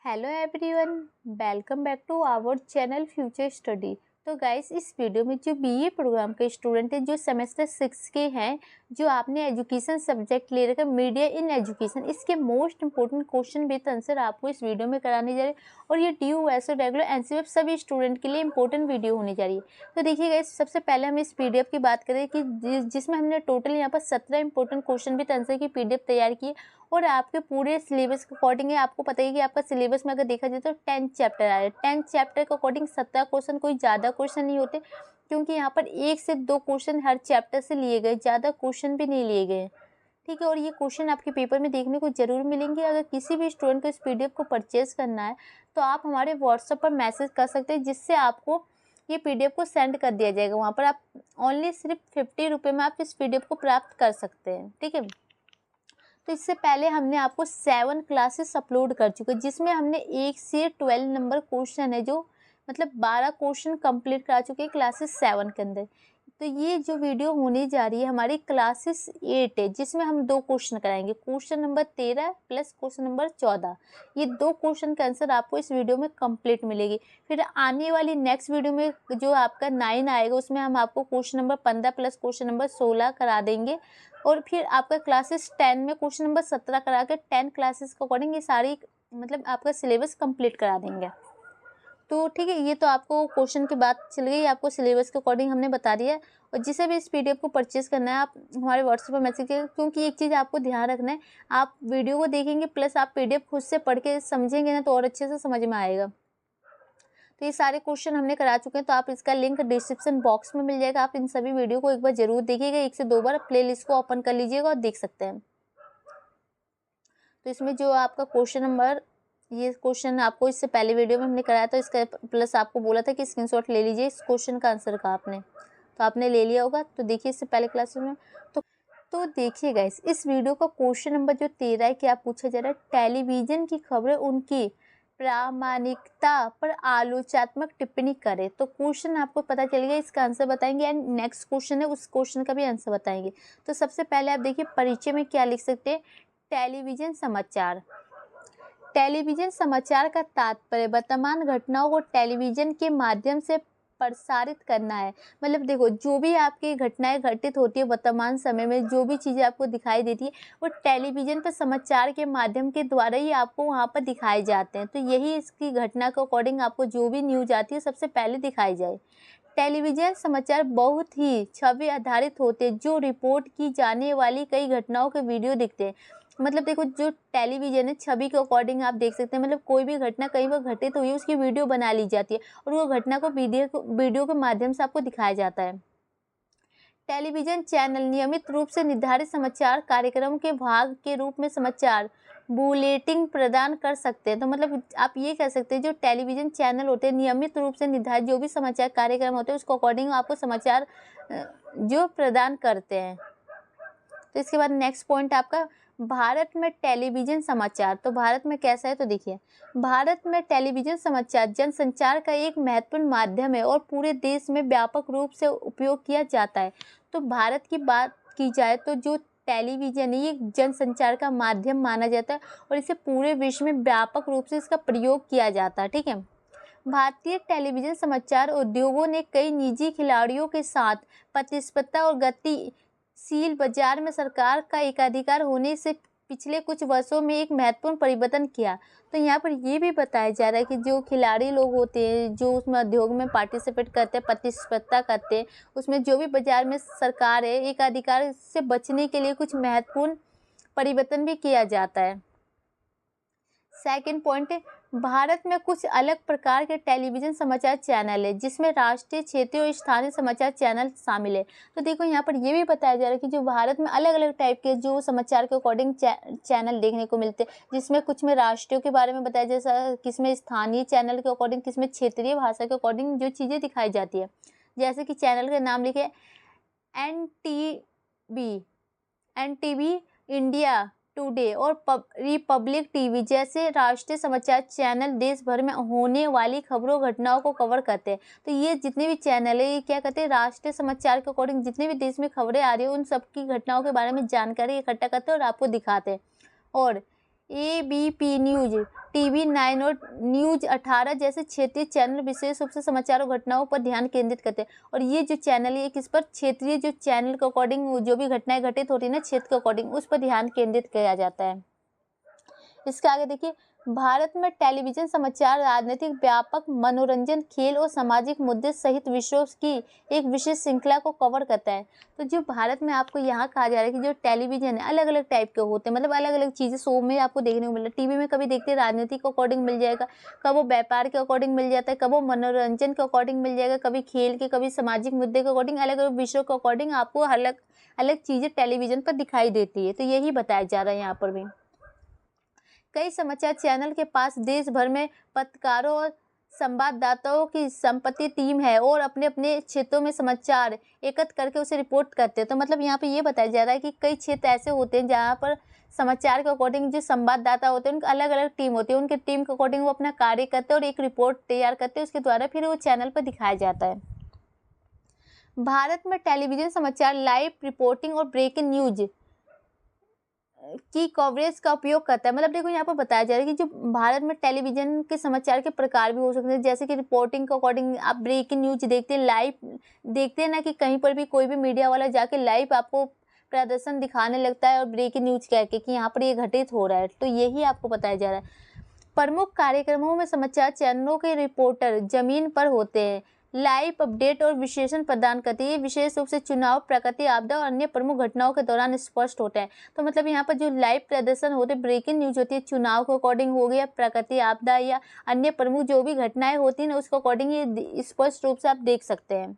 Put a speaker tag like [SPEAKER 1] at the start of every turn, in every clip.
[SPEAKER 1] Hello everyone, welcome back to our channel future study. तो guys, इस video में जो बीए प्रोग्राम के स्टूडेंट हैं जो सेमेस्टर 6 के हैं, जो आपने एजुकेशन सब्जेक्ट ले रखा है मीडिया इन एजुकेशन, इसके most important question with answer आपको इस वीडियो में कराने जा रहे हैं। और ये ड्यू वैसे रेगुलर एनसीईआरटी सभी स्टूडेंट के लिए इंपॉर्टेंट वीडियो होने जा रही है। तो देखिए गाइस, सबसे पहले हम इस पीडीएफ की बात करें कि जिसमें हमने टोटल यहाँ पर 17 इंपॉर्टेंट क्वेश्चन विद आंसर की पीडीएफ तैयार की है। और आपके पूरे सिलेबस के अकॉर्डिंग है, आपको पता है कि आपका सिलेबस में अगर देखा जाए तो 10 चैप्टर आ रहे हैं। 10 चैप्टर के अकॉर्डिंग 17 क्वेश्चन, कोई ज़्यादा क्वेश्चन नहीं होते, क्योंकि यहाँ पर 1 से 2 क्वेश्चन हर चैप्टर से लिए गए, ज़्यादा क्वेश्चन भी नहीं लिए गए। ठीक है, और ये क्वेश्चन आपके पेपर में देखने को जरूर मिलेंगे। अगर किसी भी स्टूडेंट को इस पीडीएफ को परचेज करना है तो आप हमारे व्हाट्सएप पर मैसेज कर सकते हैं, जिससे आपको ये पीडीएफ को सेंड कर दिया जाएगा। वहाँ पर आप ओनली सिर्फ 50 रुपये में आप इस पीडीएफ को प्राप्त कर सकते हैं। ठीक है, तो इससे पहले हमने आपको 7 क्लासेस अपलोड कर चुके हैं, जिसमें हमने 1 से 12 नंबर क्वेश्चन है, जो मतलब 12 क्वेश्चन कंप्लीट करा चुके हैं क्लासेस 7 के अंदर। तो ये जो वीडियो होने जा रही है हमारी क्लासेस 8 है, जिसमें हम 2 क्वेश्चन कराएंगे, question number 13 plus question number 14। ये 2 क्वेश्चन का आंसर आपको इस वीडियो में कंप्लीट मिलेगी। फिर आने वाली नेक्स्ट वीडियो में जो आपका 9 आएगा, उसमें हम आपको question number 15 plus question number 16 करा देंगे। और फिर आपका क्लासेस 10 में क्वेश्चन नंबर 17 करा के 10 क्लासेस के अकॉर्डिंग ये सारी मतलब आपका सिलेबस कंप्लीट करा देंगे। तो ठीक है, ये तो आपको क्वेश्चन की बात चल गई, आपको सिलेबस के अकॉर्डिंग हमने बता दिया है। और जिसे भी इस पीडीएफ को परचेज करना है, आप हमारे व्हाट्सएप पर मैसेज करें, क्योंकि एक चीज़ आपको ध्यान रखना है, आप वीडियो को देखेंगे प्लस आप पीडीएफ खुद से पढ़ के समझेंगे ना, तो और अच्छे से समझ में आएगा। तो ये सारे क्वेश्चन हमने करा चुके हैं, तो आप इसका लिंक डिस्क्रिप्शन बॉक्स में मिल जाएगा। आप इन सभी वीडियो को एक बार जरूर देखिएगा, 1 से 2 बार प्लेलिस्ट को ओपन कर लीजिएगा और देख सकते हैं। तो इसमें जो आपका क्वेश्चन नंबर, ये क्वेश्चन आपको इससे पहले वीडियो में हमने कराया था, इसका प्लस आपको बोला था कि स्क्रीनशॉट ले लीजिए इस क्वेश्चन का आंसर का आपने, तो आपने ले लिया होगा। तो देखिए इससे पहले क्लास में तो देखिए गाइस, इस वीडियो का क्वेश्चन नंबर जो 13 है, क्या पूछा जा रहा है, टेलीविजन की खबरें उनकी प्रामाणिकता पर आलोचनात्मक टिप्पणी करें। तो क्वेश्चन आपको पता चल गया, इसका आंसर बताएंगे एंड नेक्स्ट क्वेश्चन है, उस क्वेश्चन का भी आंसर बताएंगे। तो सबसे पहले आप देखिए परिचय में क्या लिख सकते हैं, टेलीविजन समाचार। टेलीविजन समाचार का तात्पर्य वर्तमान घटनाओं को टेलीविजन के माध्यम से प्रसारित करना है। मतलब देखो, जो भी आपकी घटनाएं घटित होती है वर्तमान समय में, जो भी चीज़ें आपको दिखाई देती है, वो टेलीविज़न पर समाचार के माध्यम के द्वारा ही आपको वहाँ पर दिखाए जाते हैं। तो यही इसकी घटना के अकॉर्डिंग आपको जो भी न्यूज आती है सबसे पहले दिखाई जाए। टेलीविज़न समाचार बहुत ही छवि आधारित होते हैं, जो रिपोर्ट की जाने वाली कई घटनाओं के वीडियो दिखते हैं। मतलब देखो, जो टेलीविज़न है छवि के अकॉर्डिंग आप देख सकते हैं, मतलब कोई भी घटना कहीं पर घटित हुई है उसकी वीडियो बना ली जाती है, और वो घटना को वीडियो के माध्यम से आपको दिखाया जाता है। टेलीविज़न चैनल नियमित रूप से निर्धारित समाचार कार्यक्रम के भाग के रूप में समाचार बुलेटिन प्रदान कर सकते हैं। तो मतलब आप ये कह सकते हैं, जो टेलीविज़न चैनल होते हैं नियमित रूप से निर्धारित जो भी समाचार कार्यक्रम होते हैं उसको अकॉर्डिंग आपको समाचार जो प्रदान करते हैं। तो इसके बाद नेक्स्ट पॉइंट आपका, भारत में टेलीविज़न समाचार। तो भारत में कैसा है, तो देखिए, भारत में टेलीविज़न समाचार जनसंचार का एक महत्वपूर्ण माध्यम है और पूरे देश में व्यापक रूप से उपयोग किया जाता है। तो भारत की बात की जाए तो जो टेलीविज़न है ये जनसंचार का माध्यम माना जाता है, और इसे पूरे विश्व में व्यापक रूप से इसका प्रयोग किया जाता है। ठीक है, भारतीय टेलीविज़न समाचार उद्योगों ने कई निजी खिलाड़ियों के साथ प्रतिस्पर्धा और गतिशील बाजार में सरकार का एकाधिकार होने से पिछले कुछ वर्षों में एक महत्वपूर्ण परिवर्तन किया। तो यहाँ पर ये भी बताया जा रहा है कि जो खिलाड़ी लोग होते हैं, जो उसमें उद्योग में पार्टिसिपेट करते हैं, प्रतिस्पर्धा करते हैं, उसमें जो भी बाजार में सरकार है एकाधिकार से बचने के लिए कुछ महत्वपूर्ण परिवर्तन भी किया जाता है। सेकंड पॉइंट है, भारत में कुछ अलग प्रकार के टेलीविज़न समाचार चैनल है, जिसमें राष्ट्रीय, क्षेत्रीय और स्थानीय समाचार चैनल शामिल है। तो देखो, यहाँ पर ये भी बताया जा रहा है कि जो भारत में अलग अलग टाइप के जो समाचार के अकॉर्डिंग चैनल देखने को मिलते हैं, जिसमें कुछ में राष्ट्रीय के बारे में बताया, जैसा किसमें स्थानीय चैनल के अकॉर्डिंग, किसमें क्षेत्रीय भाषा के अकॉर्डिंग जो चीज़ें दिखाई जाती है। जैसे कि चैनल के नाम लिखे एनटीवी इंडिया टुडे और रिपब्लिक टीवी जैसे राष्ट्रीय समाचार चैनल देश भर में होने वाली खबरों घटनाओं को कवर करते हैं। तो ये जितने भी चैनल है ये क्या करते हैं, राष्ट्रीय समाचार के अकॉर्डिंग जितने भी देश में खबरें आ रही है उन सब की घटनाओं के बारे में जानकारी इकट्ठा करते हैं और आपको दिखाते हैं। और ABP न्यूज, TV9 और न्यूज 18 जैसे क्षेत्रीय चैनल विशेष रूप से समाचार और घटनाओं पर ध्यान केंद्रित करते हैं। और ये जो चैनल है किस पर, क्षेत्रीय जो चैनल के अकॉर्डिंग जो भी घटनाएं घटित होती है ना क्षेत्र के अकॉर्डिंग, उस पर ध्यान केंद्रित किया जाता है। इसके आगे देखिए, भारत में टेलीविजन समाचार, राजनीतिक, व्यापक मनोरंजन, खेल और सामाजिक मुद्दे सहित विषयों की एक विशेष श्रृंखला को कवर करता है। तो जो भारत में आपको यहाँ कहा जा रहा है कि जो टेलीविजन है अलग अलग टाइप के होते हैं, मतलब अलग अलग चीज़ें शो में आपको देखने को मिल रहा है। टीवी में कभी देखते हैं राजनीति के अकॉर्डिंग मिल जाएगा, कब वो व्यापार के अकॉर्डिंग मिल जाता है, कब वो मनोरंजन के अकॉर्डिंग मिल जाएगा, कभी खेल के, कभी सामाजिक मुद्दे के अकॉर्डिंग, अलग अलग विषयों के अकॉर्डिंग आपको अलग अलग चीज़ें टेलीविजन पर दिखाई देती है। तो यही बताया जा रहा है यहाँ पर भी। कई समाचार चैनल के पास देश भर में पत्रकारों और संवाददाताओं की संपत्ति टीम है और अपने अपने क्षेत्रों में समाचार एकत्र करके उसे रिपोर्ट करते हैं। तो मतलब यहाँ पे ये बताया जा रहा है कि कई क्षेत्र ऐसे होते हैं जहाँ पर समाचार के अकॉर्डिंग जो संवाददाता होते हैं उनकी अलग अलग टीम होती है, उनके टीम के अकॉर्डिंग वो अपना कार्य करते हैं और एक रिपोर्ट तैयार करते हैं, उसके द्वारा फिर वो चैनल पर दिखाया जाता है। भारत में टेलीविजन समाचार लाइव रिपोर्टिंग और ब्रेकिंग न्यूज की कवरेज का उपयोग करता है। मतलब देखो यहाँ पर बताया जा रहा है कि जो भारत में टेलीविजन के समाचार के प्रकार भी हो सकते हैं, जैसे कि रिपोर्टिंग के अकॉर्डिंग आप ब्रेकिंग न्यूज देखते हैं, लाइव देखते हैं ना कि कहीं पर भी कोई भी मीडिया वाला जाके लाइव आपको प्रदर्शन दिखाने लगता है और ब्रेकिंग न्यूज कह के कि यहाँ पर ये घटित हो रहा है। तो यही आपको बताया जा रहा है। प्रमुख कार्यक्रमों में समाचार चैनलों के रिपोर्टर जमीन पर होते हैं, लाइव अपडेट और विश्लेषण प्रदान करती है। विशेष रूप से चुनाव, प्राकृतिक आपदा और अन्य प्रमुख घटनाओं के दौरान स्पष्ट होता है। तो मतलब यहाँ पर जो लाइव प्रदर्शन होते हैं, ब्रेकिंग न्यूज होती है, चुनाव के अकॉर्डिंग हो गया, प्राकृतिक आपदा या अन्य प्रमुख जो भी घटनाएं होती हैं ना उसके अकॉर्डिंग ये स्पष्ट रूप से आप देख सकते हैं।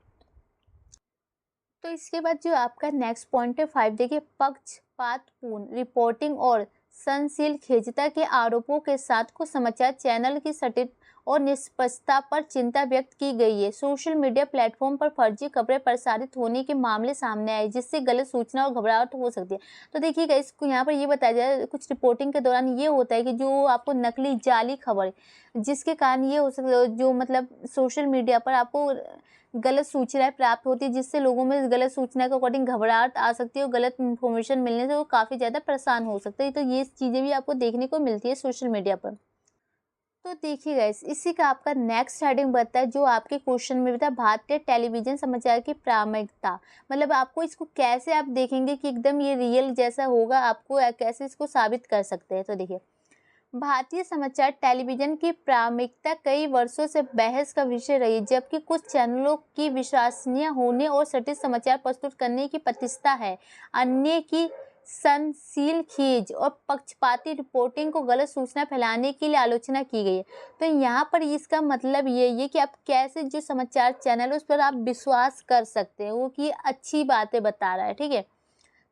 [SPEAKER 1] तो इसके बाद जो आपका नेक्स्ट पॉइंट है 5, देखिए, पक्षपातपूर्ण रिपोर्टिंग और संशीलखेजता के आरोपों के साथ कुछ समाचार चैनल की सटीक और निष्पक्षता पर चिंता व्यक्त की गई है। सोशल मीडिया प्लेटफॉर्म पर फर्जी खबरें प्रसारित होने के मामले सामने आए जिससे गलत सूचना और घबराहट हो सकती है। तो देखिएगा, इसको यहाँ पर ये बताया जाए, कुछ रिपोर्टिंग के दौरान ये होता है कि जो आपको नकली जाली खबर, जिसके कारण ये हो सकता है जो मतलब सोशल मीडिया पर आपको गलत सूचनाएं प्राप्त होती है, जिससे लोगों में गलत सूचना के अकॉर्डिंग घबराहट आ सकती है और गलत इन्फॉर्मेशन मिलने से वो काफ़ी ज़्यादा परेशान हो सकते हैं। तो ये चीज़ें भी आपको देखने को मिलती है सोशल मीडिया पर। तो देखिए गाइस, इसी का आपका नेक्स्ट हेडिंग बनता है जो आपके क्वेश्चन में भी था, भारतीय टेलीविजन समाचार की प्रामाणिकता। मतलब आपको इसको कैसे आप देखेंगे कि एकदम ये रियल जैसा होगा, आपको कैसे इसको साबित कर सकते हैं। तो देखिए, भारतीय समाचार टेलीविजन की प्रामाणिकता कई वर्षों से बहस का विषय रही, जबकि कुछ चैनलों की विश्वसनीय होने और सटीक समाचार प्रस्तुत करने की प्रतिष्ठा है, अन्य की संशीलखेज और पक्षपाती रिपोर्टिंग को गलत सूचना फैलाने के लिए आलोचना की गई है। तो यहाँ पर इसका मतलब ये कि आप कैसे जो समाचार चैनल उस पर आप विश्वास कर सकते हैं, वो कि अच्छी बातें बता रहा है, ठीक है।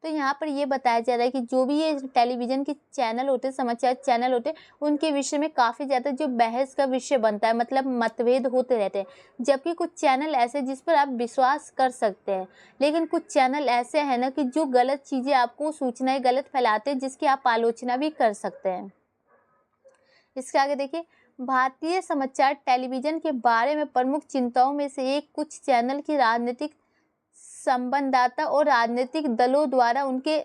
[SPEAKER 1] तो यहाँ पर ये बताया जा रहा है कि जो भी ये टेलीविजन के चैनल होते हैं, समाचार चैनल होते हैं, उनके विषय में काफ़ी ज़्यादा जो बहस का विषय बनता है, मतलब मतभेद होते रहते हैं। जबकि कुछ चैनल ऐसे जिस पर आप विश्वास कर सकते हैं, लेकिन कुछ चैनल ऐसे हैं ना कि जो गलत चीज़ें आपको सूचनाएं गलत फैलाते हैं, जिसकी आप आलोचना भी कर सकते हैं। इसके आगे देखिए, भारतीय समाचार टेलीविजन के बारे में प्रमुख चिंताओं में से एक कुछ चैनल की राजनीतिक संवाददाता और राजनीतिक दलों द्वारा उनके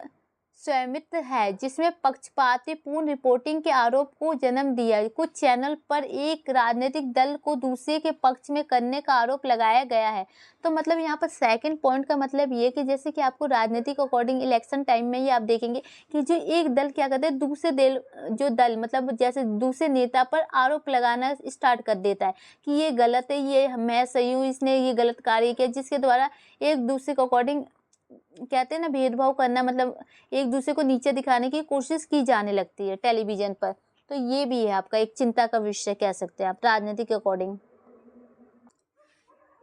[SPEAKER 1] स्वामित्व है, जिसमें पक्षपातीपूर्ण रिपोर्टिंग के आरोप को जन्म दिया। कुछ चैनल पर एक राजनीतिक दल को दूसरे के पक्ष में करने का आरोप लगाया गया है। तो मतलब यहाँ पर सेकंड पॉइंट का मतलब ये कि जैसे कि आपको राजनीति के अकॉर्डिंग इलेक्शन टाइम में ही आप देखेंगे कि जो एक दल क्या करते हैं, दूसरे दल मतलब जैसे दूसरे नेता पर आरोप लगाना स्टार्ट कर देता है कि ये गलत है, ये मैं सही हूँ, इसने ये गलत कार्य किया, जिसके द्वारा एक दूसरे के अकॉर्डिंग कहते हैं ना भेदभाव करना, मतलब एक दूसरे को नीचे दिखाने की कोशिश की जाने लगती है टेलीविजन पर। तो ये भी है आपका एक चिंता का विषय कह सकते हैं आप राजनीति के अकॉर्डिंग।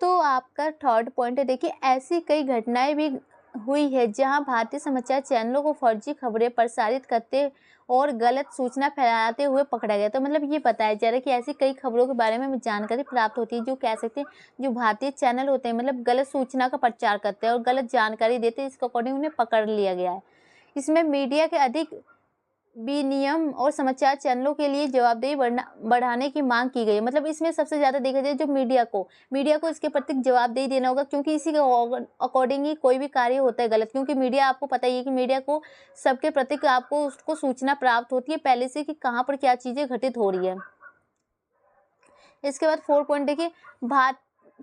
[SPEAKER 1] तो आपका थर्ड पॉइंट है, देखिए, ऐसी कई घटनाएं भी हुई है जहां भारतीय समाचार चैनलों को फर्जी खबरें प्रसारित करते और गलत सूचना फैलाते हुए पकड़ा गया। तो मतलब ये बताया जा रहा है कि ऐसी कई खबरों के बारे में हमें जानकारी प्राप्त होती है, जो कह सकते हैं जो भारतीय चैनल होते हैं मतलब गलत सूचना का प्रचार करते हैं और गलत जानकारी देते हैं, इसके अकॉर्डिंग उन्हें पकड़ लिया गया है। इसमें मीडिया के अधिक विनियम और समाचार चैनलों के लिए जवाबदेही बढ़ाने की मांग की गई है। मतलब इसमें सबसे ज़्यादा देखा जाए जो मीडिया को इसके प्रति जवाबदेही देना होगा, क्योंकि इसी के अकॉर्डिंग ही कोई भी कार्य होता है गलत, क्योंकि मीडिया आपको पता ही है कि मीडिया को सबके प्रति आपको उसको सूचना प्राप्त होती है पहले से कि कहाँ पर क्या चीज़ें घटित हो रही है। इसके बाद 4 पॉइंट देखिए,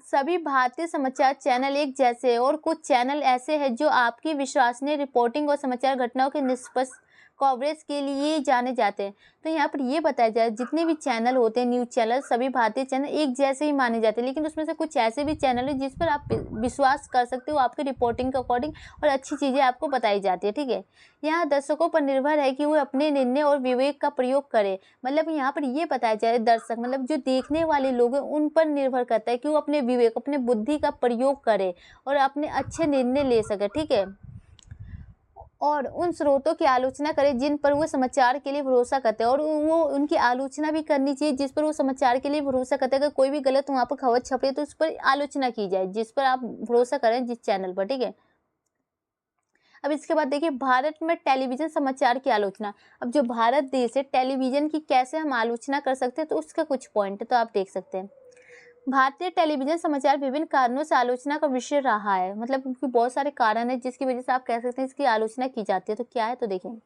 [SPEAKER 1] सभी भारतीय समाचार चैनल एक जैसे हैं और कुछ चैनल ऐसे हैं जो आपकी विश्वसनीय रिपोर्टिंग और समाचार घटनाओं के निष्पक्ष कवरेज के लिए जाने जाते हैं। तो यहाँ पर ये बताया जाए जितने भी चैनल होते हैं न्यूज़ चैनल, सभी भारतीय चैनल एक जैसे ही माने जाते हैं, लेकिन उसमें से कुछ ऐसे भी चैनल हैं जिस पर आप विश्वास कर सकते हो, आपकी रिपोर्टिंग के अकॉर्डिंग और अच्छी चीज़ें आपको बताई जाती है। ठीक है, यहाँ दर्शकों पर निर्भर है कि वो अपने निर्णय और विवेक का प्रयोग करें। मतलब यहाँ पर ये बताया जाए दर्शक मतलब जो देखने वाले लोग हैं उन पर निर्भर करता है कि वो अपने विवेक, अपने बुद्धि का प्रयोग करें और अपने अच्छे निर्णय ले सके। ठीक है, और उन स्रोतों की आलोचना करें जिन पर वो समाचार के लिए भरोसा करते हैं, और वो उनकी आलोचना भी करनी चाहिए जिस पर वो समाचार के लिए भरोसा करते हैं। अगर कोई भी गलत वहाँ पर खबर छपे तो उस पर आलोचना की जाए जिस पर आप भरोसा करें, जिस चैनल पर। ठीक है, अब इसके बाद देखिए भारत में टेलीविजन समाचार की आलोचना। अब जो भारत देश है, टेलीविजन की कैसे हम आलोचना कर सकते हैं, तो उसका कुछ पॉइंट तो आप देख सकते हैं। भारतीय टेलीविजन समाचार विभिन्न कारणों से आलोचना का विषय रहा है। मतलब उनके बहुत सारे कारण है जिसकी वजह से आप कह सकते हैं इसकी आलोचना की जाती है। तो क्या है, तो देखें,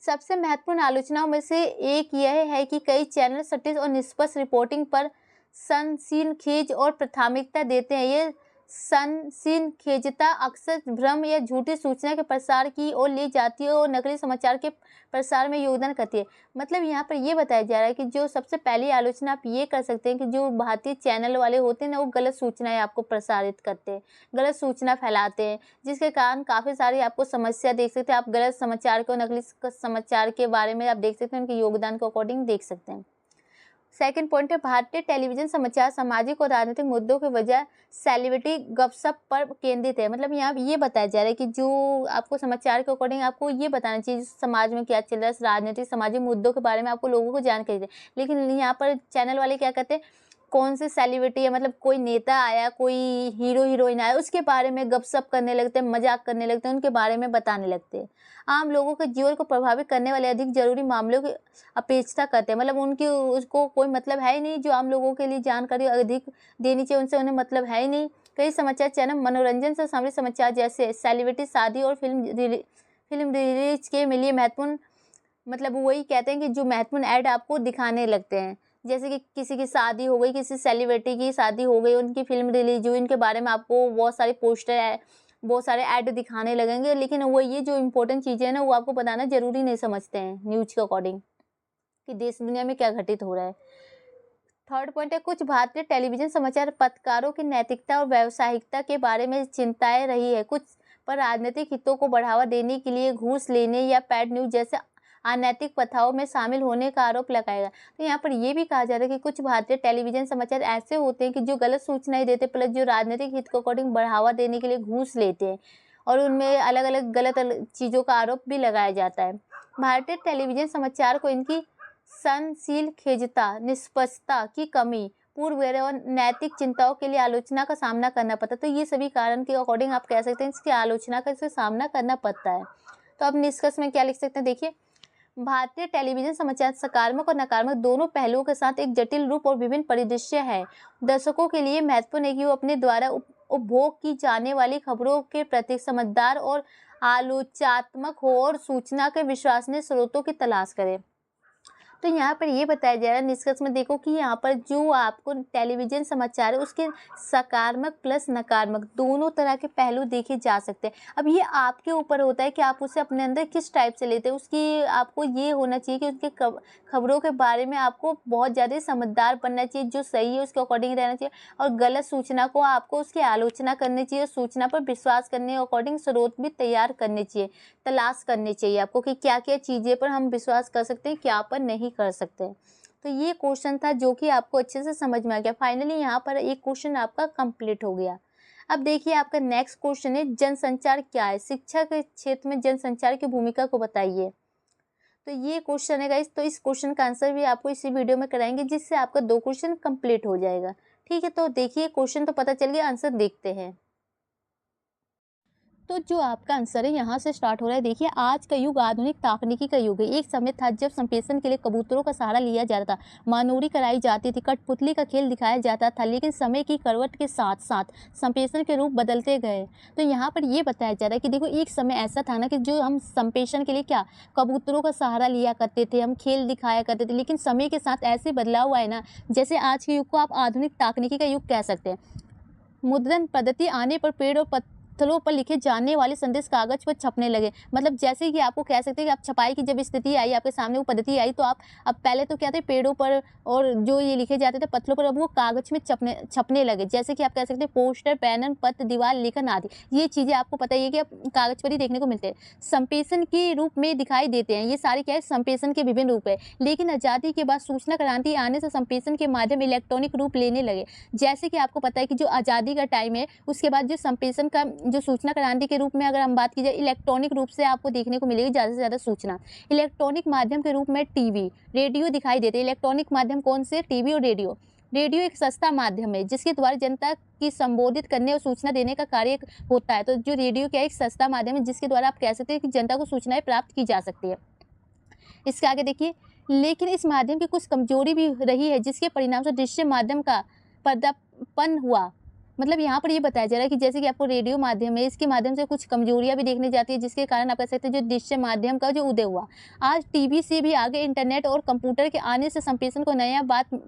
[SPEAKER 1] सबसे महत्वपूर्ण आलोचनाओं में से एक यह है कि कई चैनल सटीक और निष्पक्ष रिपोर्टिंग पर सनसनीखेज और प्राथमिकता देते हैं। ये सनसनीखेजता अक्सर भ्रम या झूठी सूचना के प्रसार की ओर ले जाती है और नकली समाचार के प्रसार में योगदान करती है। मतलब यहाँ पर ये बताया जा रहा है कि जो सबसे पहली आलोचना आप ये कर सकते हैं कि जो भारतीय चैनल वाले होते हैं ना, वो गलत सूचनाएं आपको प्रसारित करते हैं, गलत सूचना फैलाते हैं, जिसके कारण काफ़ी सारी आपको समस्या देख सकते हैं। आप गलत समाचार को, नकली समाचार के बारे में आप देख सकते हैं, उनके योगदान के अकॉर्डिंग देख सकते हैं। सेकंड पॉइंट है भारतीय टेलीविजन समाचार सामाजिक और राजनीतिक मुद्दों के बजाय सेलिब्रिटी गपशप पर केंद्रित है। मतलब यहाँ ये बताया जा रहा है कि जो आपको समाचार के अकॉर्डिंग आपको ये बताना चाहिए समाज में क्या चल रहा है, राजनीतिक सामाजिक मुद्दों के बारे में आपको लोगों को जानकारी दे। लेकिन यहाँ पर चैनल वाले क्या कहते हैं, कौन से सेलिब्रिटी है, मतलब कोई नेता आया, कोई हीरो हीरोइन आया, उसके बारे में गपशप करने लगते हैं, मजाक करने लगते हैं, उनके बारे में बताने लगते हैं। आम लोगों के जीवन को प्रभावित करने वाले अधिक जरूरी मामलों की अपेक्षा करते हैं। मतलब उनकी उसको कोई मतलब है ही नहीं, जो आम लोगों के लिए जानकारी अधिक देनी चाहिए उनसे उन्हें मतलब है ही नहीं। कई समाचार चैनल मनोरंजन से संबंधित समाचार जैसे सेलिब्रिटी शादी और फिल्म रिलीज के लिए महत्वपूर्ण, मतलब वही कहते हैं कि जो महत्वपूर्ण ऐड आपको दिखाने लगते हैं। जैसे कि किसी की शादी हो गई, किसी सेलिब्रिटी की शादी हो गई, उनकी फिल्म रिलीज हुई, इनके बारे में आपको बहुत सारे पोस्टर, बहुत सारे ऐड दिखाने लगेंगे। लेकिन वो ये जो इम्पोर्टेंट चीज़ें हैं ना, वो आपको बताना जरूरी नहीं समझते हैं न्यूज़ के अकॉर्डिंग कि देश दुनिया में क्या घटित हो रहा है। थर्ड पॉइंट है कुछ भारतीय टेलीविजन समाचार पत्रकारों की नैतिकता और व्यावसायिकता के बारे में चिंताएं रही है। कुछ पर राजनीतिक हितों को बढ़ावा देने के लिए घूस लेने या पैड न्यूज जैसे अनैतिक प्रथाओं में शामिल होने का आरोप लगाएगा। तो यहाँ पर यह भी कहा जा रहा है कि कुछ भारतीय टेलीविजन समाचार ऐसे होते हैं कि जो गलत सूचनाएं देते प्लस जो राजनीतिक हित को अकॉर्डिंग बढ़ावा देने के लिए घूस लेते हैं और उनमें अलग अलग गलत चीज़ों का आरोप भी लगाया जाता है। भारतीय टेलीविजन समाचार को इनकी सनसनीखेजता, निष्पक्षता की कमी, पूर्व और नैतिक चिंताओं के लिए आलोचना का सामना करना पड़ता है। तो ये सभी कारण के अकॉर्डिंग आप कह सकते हैं इसकी आलोचना का इसे सामना करना पड़ता है। तो अब निष्कर्ष में क्या लिख सकते हैं, देखिए भारतीय टेलीविजन समाचार सकारात्मक और नकारात्मक दोनों पहलुओं के साथ एक जटिल रूप और विभिन्न परिदृश्य है। दर्शकों के लिए महत्वपूर्ण है कि वो अपने द्वारा उपभोग की जाने वाली खबरों के प्रति समझदार और आलोचनात्मक हो और सूचना के विश्वसनीय स्रोतों की तलाश करें। तो यहाँ पर ये बताया जा रहा है निष्कर्ष में देखो कि यहाँ पर जो आपको टेलीविजन समाचार है उसके सकारात्मक प्लस नकारात्मक दोनों तरह के पहलू देखे जा सकते हैं। अब ये आपके ऊपर होता है कि आप उसे अपने अंदर किस टाइप से लेते हैं। उसकी आपको ये होना चाहिए कि उसके खबरों के बारे में आपको बहुत ज़्यादा समझदार बनना चाहिए, जो सही है उसके अकॉर्डिंग रहना चाहिए और गलत सूचना को आपको उसकी आलोचना करनी चाहिए, सूचना पर विश्वास करने के अकॉर्डिंग स्रोत भी तैयार करने चाहिए, तलाश करनी चाहिए आपको कि क्या क्या चीज़ें पर हम विश्वास कर सकते हैं, क्या पर नहीं कर सकते हैं। तो ये क्वेश्चन था जो कि आपको अच्छे से समझ में आ गया। फाइनली यहाँ पर एक क्वेश्चन आपका कंप्लीट हो गया। अब देखिए आपका नेक्स्ट क्वेश्चन है जनसंचार क्या है, शिक्षा के क्षेत्र में जनसंचार की भूमिका को बताइए। तो ये क्वेश्चन है गाइस, तो इस क्वेश्चन का आंसर भी आपको इसी वीडियो में कराएंगे जिससे आपका 2 क्वेश्चन कंप्लीट हो जाएगा। ठीक है, तो देखिए क्वेश्चन तो पता चल गया, आंसर देखते हैं। तो जो आपका आंसर है यहाँ से स्टार्ट हो रहा है। देखिए, आज का युग आधुनिक तकनीकी का युग है। एक समय था जब संप्रेषण के लिए कबूतरों का सहारा लिया जाता था, मानोरी कराई जाती थी, कठपुतली का खेल दिखाया जाता था, लेकिन समय की करवट के साथ साथ संप्रेषण के रूप बदलते गए। तो यहाँ पर ये बताया जा रहा है कि देखो, एक समय ऐसा था ना कि जो हम संप्रेषण के लिए क्या कबूतरों का सहारा लिया करते थे, हम खेल दिखाया करते थे, लेकिन समय के साथ ऐसे बदलाव हुआ है ना, जैसे आज के युग को आप आधुनिक तकनीकी का युग कह सकते हैं। मुद्रण पद्धति आने पर पेड़ और पत्थरों पर लिखे जाने वाले संदेश कागज पर छपने लगे। मतलब जैसे कि आपको कह सकते हैं कि आप छपाई की जब स्थिति आई, आपके सामने वो पद्धति आई, तो आप अब पहले तो क्या थे, पेड़ों पर और जो ये लिखे जाते थे पत्थरों पर, अब वो कागज में छपने लगे। जैसे कि आप कह सकते हैं पोस्टर, बैनर, पत्र, दीवार लेखन आदि, ये चीज़ें आपको पता ही है कि अब कागज पर ही देखने को मिलते हैं, संप्रेषण के रूप में दिखाई देते हैं। ये सारे क्या है, संप्रेषण के विभिन्न रूप है। लेकिन आज़ादी के बाद सूचना क्रांति आने से संप्रेषण के माध्यम इलेक्ट्रॉनिक रूप लेने लगे। जैसे कि आपको पता है कि जो आज़ादी का टाइम है, उसके बाद जो संप्रेषण का जो सूचना क्रांति के रूप में अगर हम बात की जाए, इलेक्ट्रॉनिक रूप से आपको देखने को मिलेगी ज़्यादा से ज़्यादा सूचना। इलेक्ट्रॉनिक माध्यम के रूप में टीवी, रेडियो दिखाई देते हैं। इलेक्ट्रॉनिक माध्यम कौन से? टीवी और रेडियो। रेडियो एक सस्ता माध्यम है जिसके द्वारा जनता की संबोधित करने और सूचना देने का कार्य होता है। तो जो रेडियो क्या है, एक सस्ता माध्यम है जिसके द्वारा आप कह सकते हैं कि जनता को सूचनाएं प्राप्त की जा सकती है। इसके आगे देखिए, लेकिन इस माध्यम की कुछ कमजोरी भी रही है जिसके परिणाम से दृश्य माध्यम का पर्दापन हुआ। मतलब यहाँ पर ये बताया जा रहा है कि जैसे कि आपको रेडियो माध्यम है, इसके माध्यम से कुछ कमजोरियां भी देखने जाती है, जिसके कारण आप कह सकते हैं जो दृश्य माध्यम का जो उदय हुआ। आज टीवी से भी आगे इंटरनेट और कंप्यूटर के आने से संप्रेषण को नया बात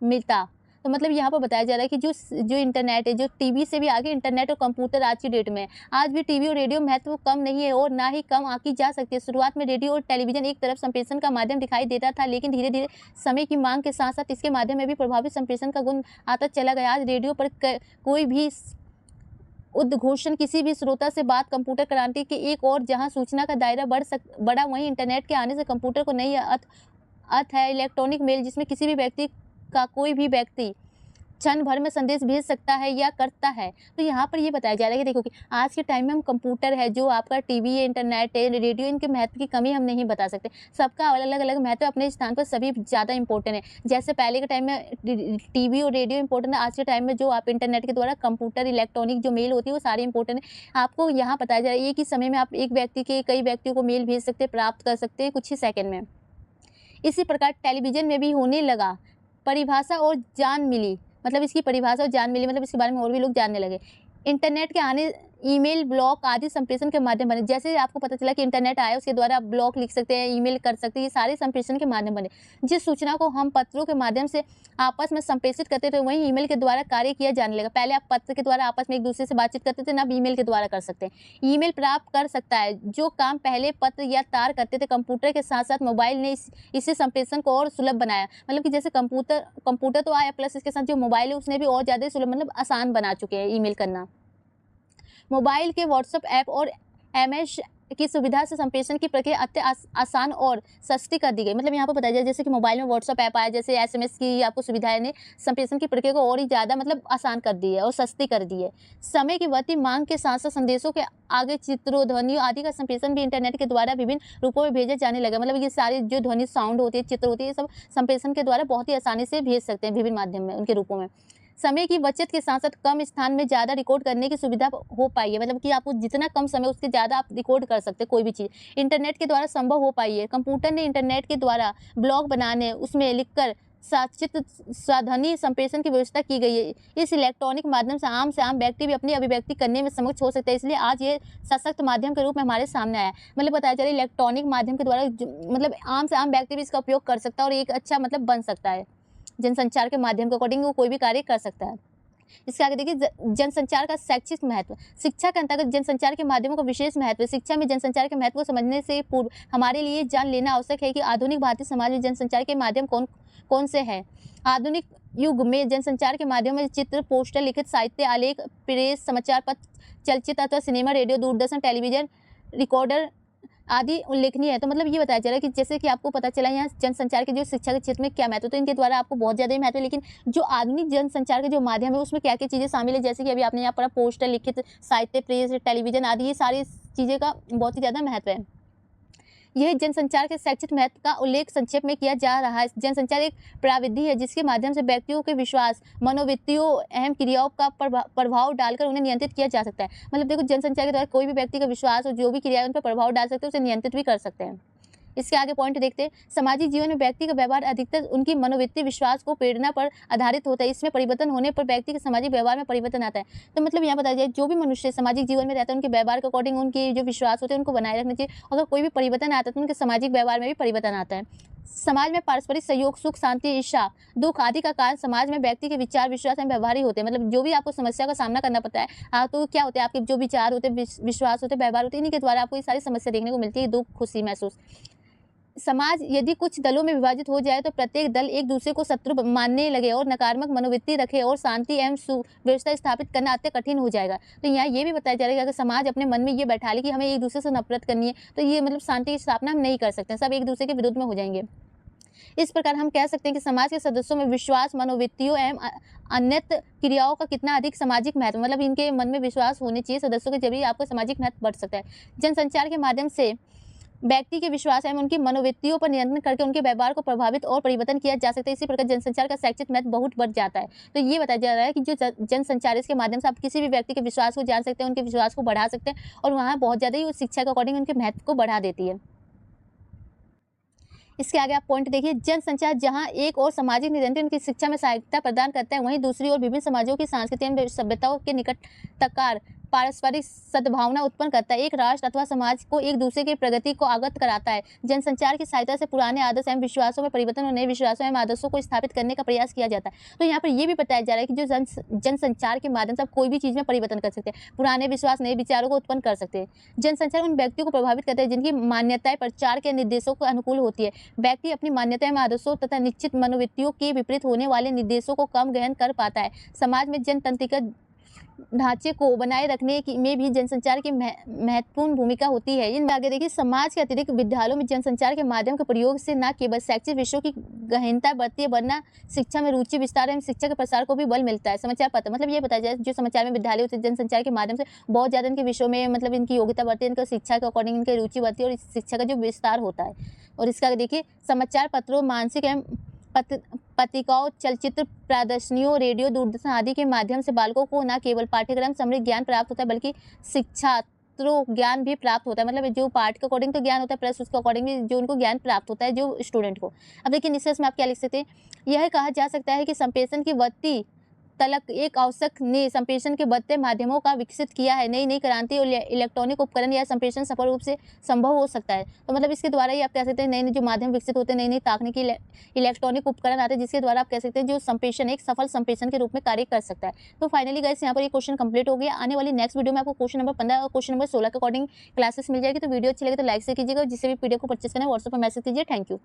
[SPEAKER 1] मिलता। तो मतलब यहाँ पर बताया जा रहा है कि जो इंटरनेट है, जो टीवी से भी आगे इंटरनेट और कंप्यूटर आज की डेट में है। आज भी टीवी और रेडियो महत्व कम नहीं है और ना ही कम आकी जा सकती है। शुरुआत में रेडियो और टेलीविजन एक तरफ संप्रेषण का माध्यम दिखाई देता था, लेकिन धीरे धीरे समय की मांग के साथ साथ इसके माध्यम में भी प्रभावी संप्रेषण का गुण आता चला गया। आज रेडियो पर कोई भी उद्घोषण किसी भी श्रोता से बात कंप्यूटर क्रांति के एक और जहां सूचना का दायरा बढ़ा, वहीं इंटरनेट के आने से कंप्यूटर को नई अर्थ है। इलेक्ट्रॉनिक मेल, जिसमें किसी भी व्यक्ति का कोई भी व्यक्ति क्षण भर में संदेश भेज सकता है या करता है। तो यहाँ पर ये बताया जा रहा है कि देखो कि आज के टाइम में हम कंप्यूटर है, जो आपका टीवी है, इंटरनेट है, रेडियो, इनके महत्व की कमी हम नहीं बता सकते। सबका अलग अलग महत्व अपने स्थान पर सभी ज़्यादा इंपॉर्टेंट है। जैसे पहले के टाइम में टीवी और रेडियो इंपॉर्टेंट है, आज के टाइम में जो आप इंटरनेट के द्वारा कंप्यूटर, इलेक्ट्रॉनिक जो मेल होती है वो सारी इंपॉर्टेंट है। आपको यहाँ बताया जा रहा है एक ही समय में आप एक व्यक्ति के कई व्यक्तियों को मेल भेज सकते हैं, प्राप्त कर सकते हैं कुछ ही सेकेंड में। इसी प्रकार टेलीविज़न में भी होने लगा। परिभाषा और जान मिली, मतलब इसकी परिभाषा और जान मिली, मतलब इसके बारे में और भी लोग जानने लगे। इंटरनेट के आने ईमेल, ब्लॉग आदि संप्रेषण के माध्यम बने। जैसे आपको पता चला कि इंटरनेट आया, उसके द्वारा आप ब्लॉग लिख सकते हैं, ईमेल कर सकते हैं, ये सारे संप्रेषण के माध्यम बने। जिस सूचना को हम पत्रों के माध्यम से आपस में संप्रेषित करते थे, वहीं ईमेल के द्वारा कार्य किया जाने लगा। पहले आप पत्र के द्वारा आपस में एक दूसरे से बातचीत करते थे, ना अब ईमेल के द्वारा कर सकते हैं। ईमेल प्राप्त कर सकता है जो काम पहले पत्र या तार करते थे। कंप्यूटर के साथ साथ मोबाइल ने इसे संप्रेषण को और सुलभ बनाया। मतलब कि जैसे कंप्यूटर तो आया, प्लस इसके साथ जो मोबाइल है उसने भी और ज़्यादा सुलभ, मतलब आसान बना चुके हैं ईमेल करना। मोबाइल के व्हाट्सएप ऐप और एमएस की सुविधा से संप्रेषण की प्रक्रिया अत्यंत आसान और सस्ती कर दी गई। मतलब यहाँ पर बताया जाए जैसे कि मोबाइल में व्हाट्सएप ऐप आया, जैसे एसएमएस की आपको सुविधाएं ने संप्रेषण की प्रक्रिया को और ही ज़्यादा मतलब आसान कर दी है और सस्ती कर दी है। समय की बढ़ती मांग के साथ साथ संदेशों के आगे चित्रों, ध्वनियों आदि का संप्रेषण भी इंटरनेट के द्वारा विभिन्न रूपों में भेजे जाने लगा। मतलब ये सारे जो ध्वनि, साउंड होती है, चित्र होती है, ये सब संप्रेषण के द्वारा बहुत ही आसानी से भेज सकते हैं विभिन्न माध्यम में, उनके रूपों में। समय की बचत के साथ साथ कम स्थान में ज़्यादा रिकॉर्ड करने की सुविधा हो पाई है। मतलब कि आपको जितना कम समय उसके ज़्यादा आप रिकॉर्ड कर सकते हैं कोई भी चीज़, इंटरनेट के द्वारा संभव हो पाई है। कंप्यूटर ने इंटरनेट के द्वारा ब्लॉग बनाने, उसमें लिखकर साचित साधनी संप्रेषण की व्यवस्था की गई है। इस इलेक्ट्रॉनिक माध्यम से आम व्यक्ति भी अपनी अभिव्यक्ति करने में सक्षम हो सकता है, इसलिए आज ये सशक्त माध्यम के रूप में हमारे सामने आया है। मतलब बताया जा रहा है इलेक्ट्रॉनिक माध्यम के द्वारा मतलब आम व्यक्ति भी इसका उपयोग कर सकता है और एक अच्छा मतलब बन सकता है। जनसंचार के माध्यम के अकॉर्डिंग वो कोई भी कार्य कर सकता है। इसके आगे देखिए, जनसंचार का शैक्षिक महत्व। शिक्षा के अंतर्गत जनसंचार के माध्यमों का विशेष महत्व है। शिक्षा में जनसंचार के महत्व को समझने से पूर्व हमारे लिए जान लेना आवश्यक है कि आधुनिक भारतीय समाज में जनसंचार के माध्यम कौन से हैं। आधुनिक युग में जनसंचार के माध्यम में चित्र, पोस्टर, लिखित साहित्य, आलेख, प्रेस, समाचार पत्र, चलचित्र अथवा cinema, radio, Doordarshan, television, recorder आदि उल्लेखनीय है। तो मतलब ये बताया जा रहा है कि जैसे कि आपको पता चला यहाँ जनसंचार के जो शिक्षा के क्षेत्र में क्या महत्व, तो इनके द्वारा आपको बहुत ज़्यादा महत्व है। लेकिन जो आधुनिक जनसंचार के जो माध्यम है उसमें क्या क्या चीज़ें शामिल है, जैसे कि अभी आपने यहाँ पढ़ा पोस्टर, लिखित साहित्य, प्रेस, टेलीविजन आदि, ये सारी चीज़ें का बहुत ही ज़्यादा महत्व है। यह जनसंचार के शैक्षिक महत्व का उल्लेख संक्षेप में किया जा रहा है। जनसंचार एक प्रविधि है जिसके माध्यम से व्यक्तियों के विश्वास, मनोवृत्तियों, अहम क्रियाओं का प्रभाव डालकर उन्हें नियंत्रित किया जा सकता है। मतलब देखो, जनसंचार के द्वारा कोई भी व्यक्ति का विश्वास और जो भी क्रिया उन पर प्रभाव डाल सकते हैं उसे नियंत्रित भी कर सकते हैं। इसके आगे पॉइंट देखते हैं। सामाजिक जीवन में व्यक्ति का व्यवहार अधिकतर उनकी मनोवृत्ति, विश्वास को प्रेरणा पर आधारित होता है। इसमें परिवर्तन होने पर व्यक्ति के सामाजिक व्यवहार में परिवर्तन आता है। तो मतलब यहाँ बताया जाए, जो भी मनुष्य सामाजिक जीवन में रहता है उनके व्यवहार के अकॉर्डिंग उनके जो विश्वास होते हैं उनको बनाए रखना चाहिए। अगर कोई भी परिवर्तन आता है तो उनके सामाजिक व्यवहार में भी परिवर्तन आता है। समाज में पारस्परिक सहयोग, सुख, शांति, ईर्ष्या, दुख आदि का कारण समाज में व्यक्ति के विचार, विश्वास एवं व्यवहार ही होते हैं। मतलब जो भी आपको समस्या का सामना करना पड़ता है तो क्या होते हैं, आपके जो विचार होते हैं, विश्वास होते हैं, व्यवहार होते हैं, इन्हीं के द्वारा आपको ये सारी समस्या देखने को मिलती है, दुख, खुशी महसूस। समाज यदि कुछ दलों में विभाजित हो जाए तो प्रत्येक दल एक दूसरे को शत्रु मानने लगे और नकारात्मक मनोवृत्ति रखे और शांति एवं सुव्यवस्था स्थापित करना अत्यंत कठिन हो जाएगा। तो यहाँ ये भी बताया जा रहा है कि अगर समाज अपने मन में ये बैठा ले कि हमें एक दूसरे से नफरत करनी है तो ये मतलब शांति की स्थापना हम नहीं कर सकते, सब एक दूसरे के विरुद्ध में हो जाएंगे। इस प्रकार हम कह सकते हैं कि समाज के सदस्यों में विश्वास, मनोवृत्तियों एवं अन्य क्रियाओं का कितना अधिक सामाजिक महत्व, मतलब इनके मन में विश्वास होने चाहिए सदस्यों के, जब ही आपको सामाजिक महत्व बढ़ सकता है। जनसंचार के माध्यम से व्यक्ति के विश्वास एवं उनकी मनोवृत्तियों पर नियंत्रण करके उनके व्यवहार को प्रभावित और परिवर्तन किया जा सकता है। इसी प्रकार जनसंचार का शैक्षिक महत्व बहुत बढ़ जाता है। तो ये बताया जा रहा है कि जो जनसंचार इसके माध्यम से आप किसी भी व्यक्ति के विश्वास को जान सकते हैं, उनके विश्वास को बढ़ा सकते हैं और वहाँ बहुत ज़्यादा ही उस शिक्षा के अकॉर्डिंग उनके महत्व को बढ़ा देती है। इसके आगे आप पॉइंट देखिए। जनसंचार जहां एक और सामाजिक निरंतर उनकी शिक्षा में सहायता प्रदान करता है, वहीं दूसरी ओर विभिन्न समाजों की सांस्कृतिक एवं सभ्यताओं के निकटताकार पारस्परिक सद्भावना उत्पन्न करता है। एक राष्ट्र अथवा समाज को एक दूसरे की प्रगति को अवगत कराता है। जनसंचार की सहायता से पुराने आदर्श एवं विश्वासों में परिवर्तन और नए विश्वासों एवं आदर्शों को स्थापित करने का प्रयास किया जाता है। तो यहाँ पर यह भी बताया जा रहा है कि जो जनसंचार के माध्यम से आप कोई भी चीज़ में परिवर्तन कर सकते हैं, पुराने विश्वास नए विचारों को उत्पन्न कर सकते हैं। जनसंचार उन व्यक्तियों को प्रभावित करता है जिनकी मान्यताएं प्रचार के निर्देशों को अनुकूल होती है। व्यक्ति अपनी मान्यताएं एवं आदर्शों तथा निश्चित मनोवृत्तियों के विपरीत होने वाले निर्देशों को कम ग्रहण कर पाता है। समाज में जनतंत्रिका ढांचे को बनाए रखने में भी जनसंचार की महत्वपूर्ण भूमिका होती है। इन आगे देखिए, समाज के अतिरिक्त विद्यालयों में जनसंचार के माध्यम के प्रयोग से न केवल शैक्षिक विषयों की गहनता बढ़ती है, वरना शिक्षा में रुचि विस्तार एवं शिक्षा के प्रसार को भी बल मिलता है। समाचार पत्र, मतलब ये बताया जाए, जो समाचार में विद्यालय होते हैं जनसंचार के माध्यम से बहुत ज़्यादा इनके विषयों में मतलब इनकी योग्यता बढ़ती है, इनका शिक्षा के अकॉर्डिंग इनकी रुचि बढ़ती है और इस शिक्षा का जो विस्तार होता है। और इसका देखिए, समाचार पत्रों, मानसिक एवं पत्रिकाओं, चलचित्र प्रदर्शनियों, रेडियो, दूरदर्शन आदि के माध्यम से बालकों को न केवल पाठ्यक्रम समृद्ध ज्ञान प्राप्त होता है बल्कि शिक्षात्मक ज्ञान भी प्राप्त होता है। मतलब जो पाठ के अकॉर्डिंग तो ज्ञान होता है प्लस उसके अकॉर्डिंग भी जो उनको ज्ञान प्राप्त होता है जो स्टूडेंट को। अब देखिए, निष्कर्ष में आप क्या लिख सकते हैं, यह कहा जा सकता है कि संप्रेषण की बढ़ती तलक एक आवश्यक ने संप्रेषण के बढ़ते माध्यमों का विकसित किया है। नई नई क्रांति और इलेक्ट्रॉनिक उपकरण या संप्रेषण सफल रूप से संभव हो सकता है। तो मतलब इसके द्वारा ही आप कह सकते हैं नए नए जो माध्यम विकसित होते हैं, नई नई तकनीकी इलेक्ट्रॉनिक उपकरण आते हैं जिसके द्वारा आप कह सकते हैं जो संप्रेषण एक सफल संप्रेषण के रूप में कार्य कर सकता है। तो फाइनली गाइस, यहाँ पर ये क्वेश्चन कंप्लीट हो गया। आने वाली नेक्स्ट वीडियो में आपको क्वेश्चन नंबर 15 और क्वेश्चन नंबर 16 के अकॉर्डिंग क्लासेस मिल जाएगी। तो वीडियो अच्छी लगे तो लाइक से कीजिएगा, जिससे भी पीडीएफ को परचेस करना है व्हाट्सएप पर मैसेज कीजिए। Thank you.